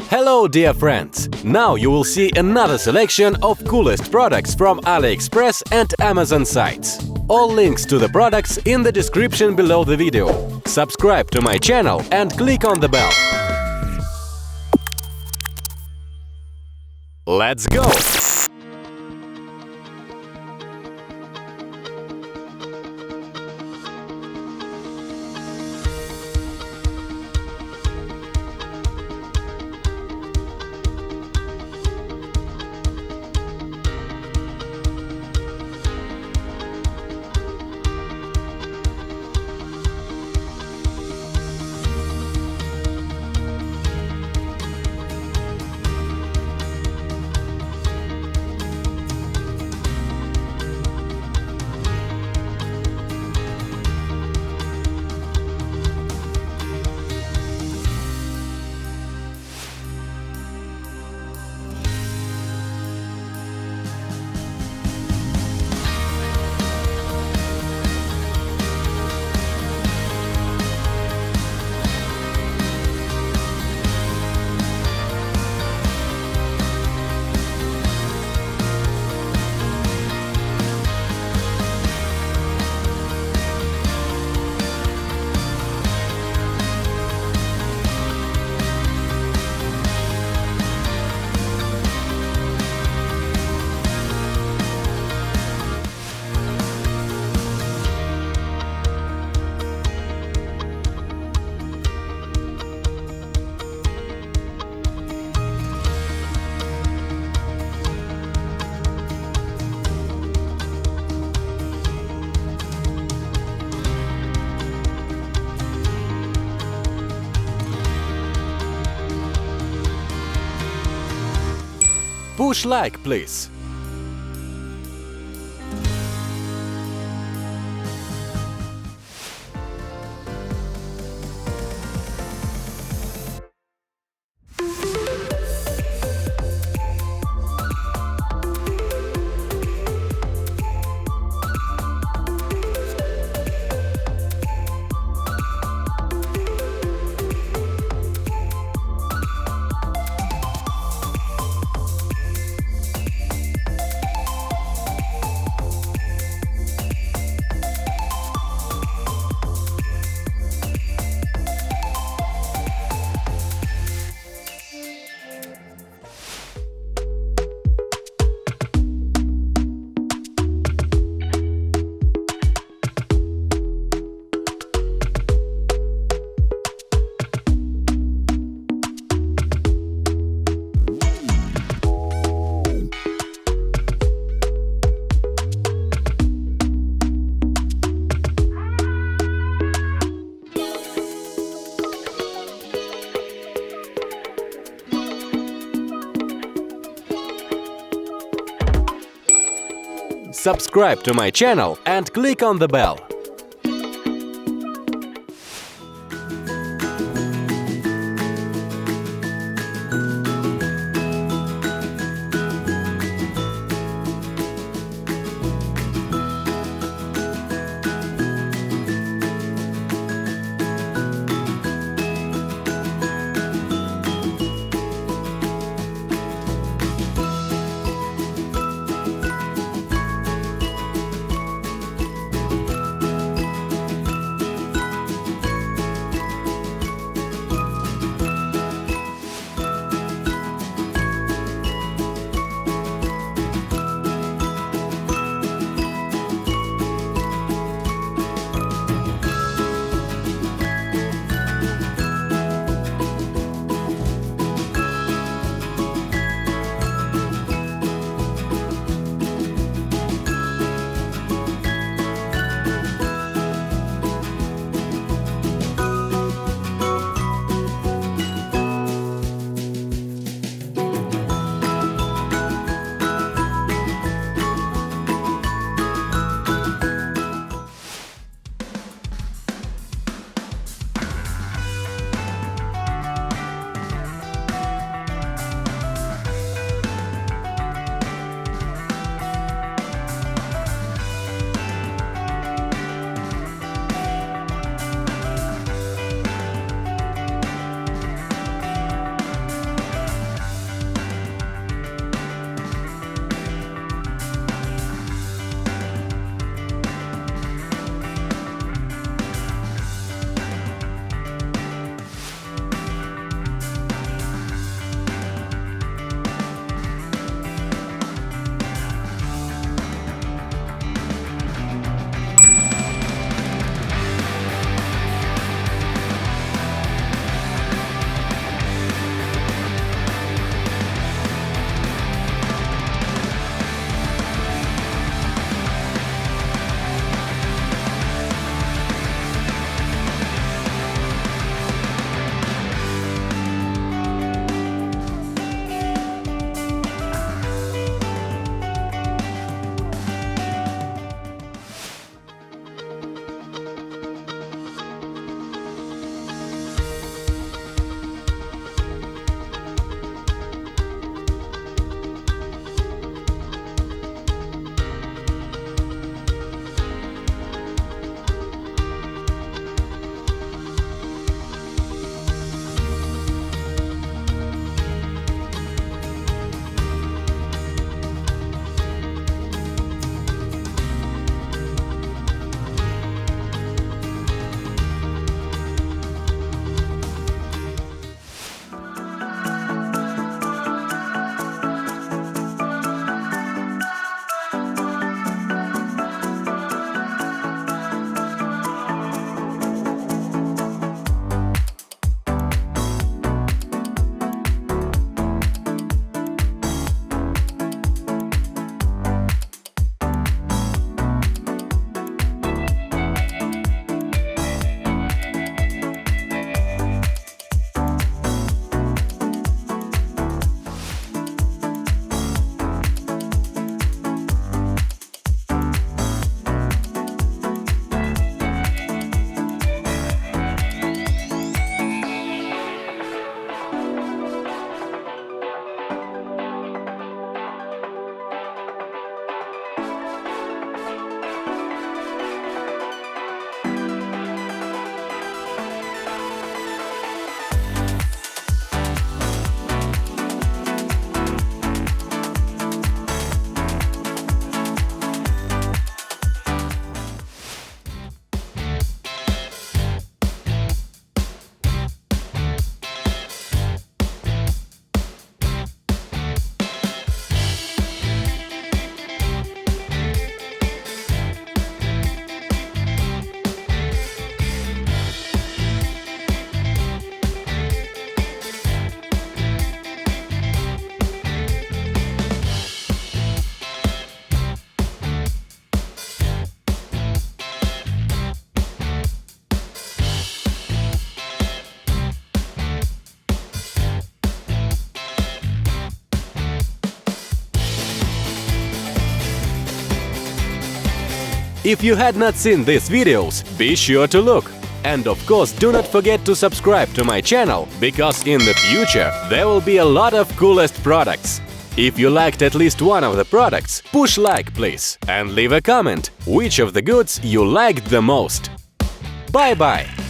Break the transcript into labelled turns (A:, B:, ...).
A: Hello dear friends! Now you will see another selection of coolest products from Aliexpress and Amazon sites. All links to the products in the description below the video. Subscribe to my channel and click on the bell. Let's go! Push like, please. Subscribe to my channel and click on the bell. If you had not seen these videos, be sure to look. And of course, do not forget to subscribe to my channel, because in the future there will be a lot of coolest products. If you liked at least one of the products, push like please, and leave a comment which of the goods you liked the most. Bye-bye!